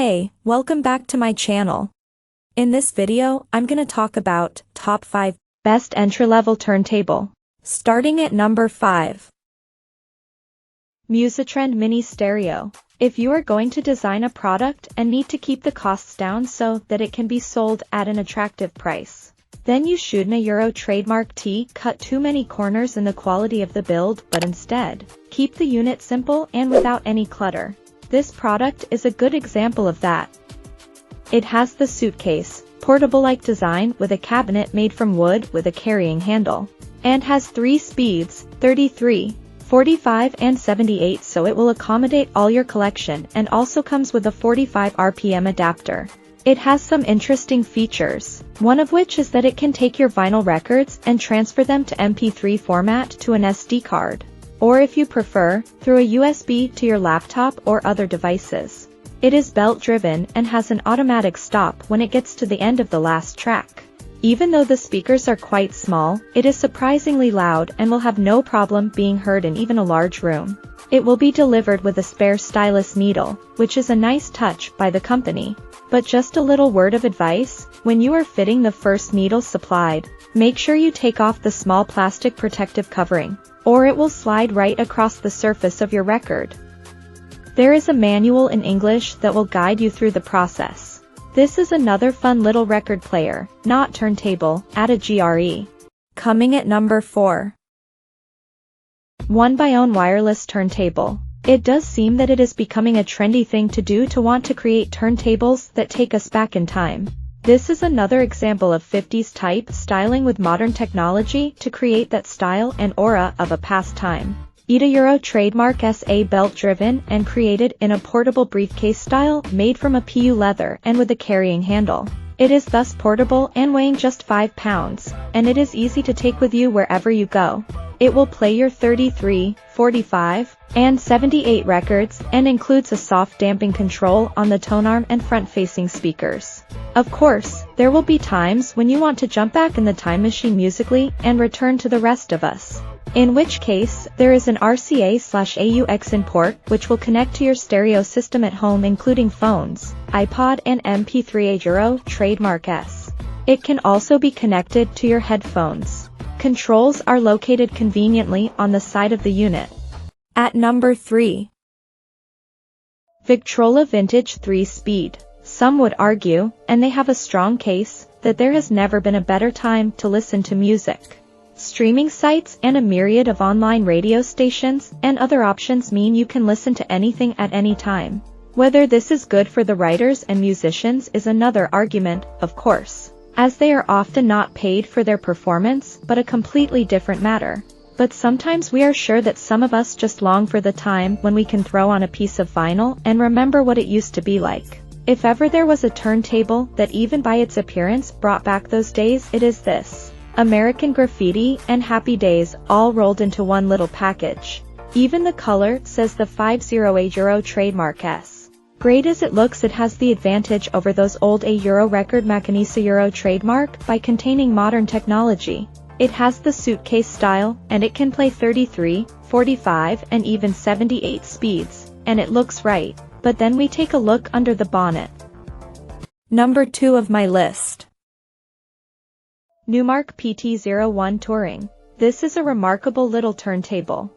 Hey, welcome back to my channel. In this video, I'm gonna talk about top 5 best entry-level turntable. Starting at number 5. Musatrend Mini Stereo. If you are going to design a product and need to keep the costs down so that it can be sold at an attractive price, then you shouldn't trademark cut too many corners in the quality of the build, but instead, keep the unit simple and without any clutter. This product is a good example of that. It has the suitcase, portable-like design with a cabinet made from wood with a carrying handle, and has 3 speeds, 33, 45 and 78, so it will accommodate all your collection, and also comes with a 45 RPM adapter. It has some interesting features, one of which is that it can take your vinyl records and transfer them to MP3 format to an SD card, or if you prefer, through a USB to your laptop or other devices. It is belt-driven and has an automatic stop when it gets to the end of the last track. Even though the speakers are quite small, it is surprisingly loud and will have no problem being heard in even a large room. It will be delivered with a spare stylus needle, which is a nice touch by the company. But just a little word of advice, when you are fitting the first needle supplied, make sure you take off the small plastic protective covering, or it will slide right across the surface of your record. There is a manual in English that will guide you through the process. This is another fun little record player, not turntable, at a GRE. Coming at number 4. One by Own Wireless Turntable. It does seem that it is becoming a trendy thing to do to want to create turntables that take us back in time. This is another example of 50s type styling with modern technology to create that style and aura of a past time. Euro trademark SA belt-driven and created in a portable briefcase style made from a PU leather and with a carrying handle. It is thus portable and weighing just 5 pounds, and it is easy to take with you wherever you go. It will play your 33, 45, and 78 records and includes a soft damping control on the tone arm and front-facing speakers. Of course, there will be times when you want to jump back in the time machine musically and return to the rest of us. In which case, there is an RCA/AUX in port which will connect to your stereo system at home, including phones, iPod and MP3 Euro trademark S. It can also be connected to your headphones. Controls are located conveniently on the side of the unit. At number 3. Victrola Vintage 3-Speed. Some would argue, and they have a strong case, that there has never been a better time to listen to music. Streaming sites and a myriad of online radio stations and other options mean you can listen to anything at any time. Whether this is good for the writers and musicians is another argument, of course, as they are often not paid for their performance, but a completely different matter. But sometimes we are sure that some of us just long for the time when we can throw on a piece of vinyl and remember what it used to be like. If ever there was a turntable that even by its appearance brought back those days, it is this. American Graffiti and Happy Days all rolled into one little package. Even the color says the 50 Euro trademark S. Great as it looks, it has the advantage over those old Euro record Macanisa Euro trademark by containing modern technology. It has the suitcase style, and it can play 33, 45 and even 78 speeds, and it looks right. But then we take a look under the bonnet. Number 2 of my list. Numark PT01 Touring. This is a remarkable little turntable.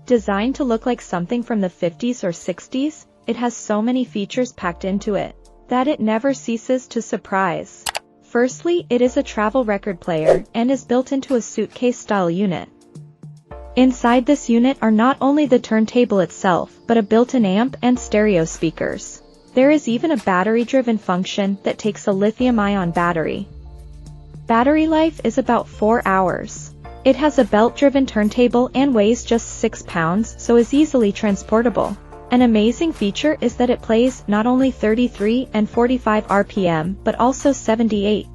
Designed to look like something from the 50s or 60s, it has so many features packed into it that it never ceases to surprise. Firstly, it is a travel record player and is built into a suitcase-style unit. Inside this unit are not only the turntable itself, but a built-in amp and stereo speakers. There is even a battery-driven function that takes a lithium-ion battery. Battery life is about 4 hours. It has a belt-driven turntable and weighs just 6 pounds, so is easily transportable. An amazing feature is that it plays not only 33 and 45 RPM, but also 78.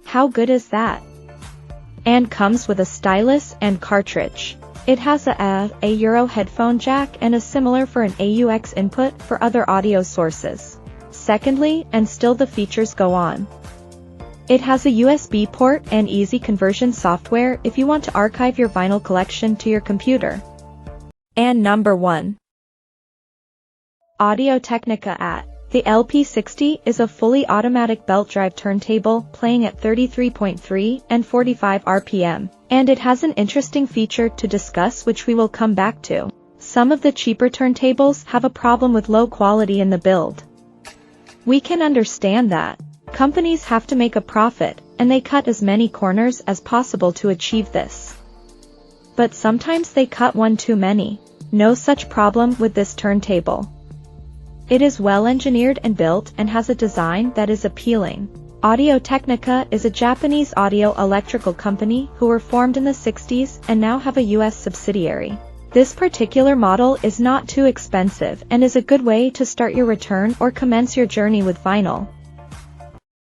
How good is that? And comes with a stylus and cartridge. It has a Euro headphone jack and a similar for an AUX input for other audio sources. Secondly, and still the features go on. It has a USB port and easy conversion software if you want to archive your vinyl collection to your computer. And number 1. Audio-Technica The LP60 is a fully automatic belt drive turntable playing at 33.3 and 45 RPM, and it has an interesting feature to discuss which we will come back to. Some of the cheaper turntables have a problem with low quality in the build. We can understand that. Companies have to make a profit, and they cut as many corners as possible to achieve this. But sometimes they cut one too many. No such problem with this turntable. It is well engineered and built and has a design that is appealing. Audio-Technica is a Japanese audio electrical company who were formed in the 60s and now have a US subsidiary. This particular model is not too expensive and is a good way to start your return or commence your journey with vinyl.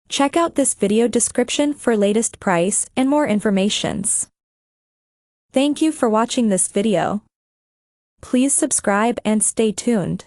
Check out this video description for latest price and more informations. Thank you for watching this video. Please subscribe and stay tuned.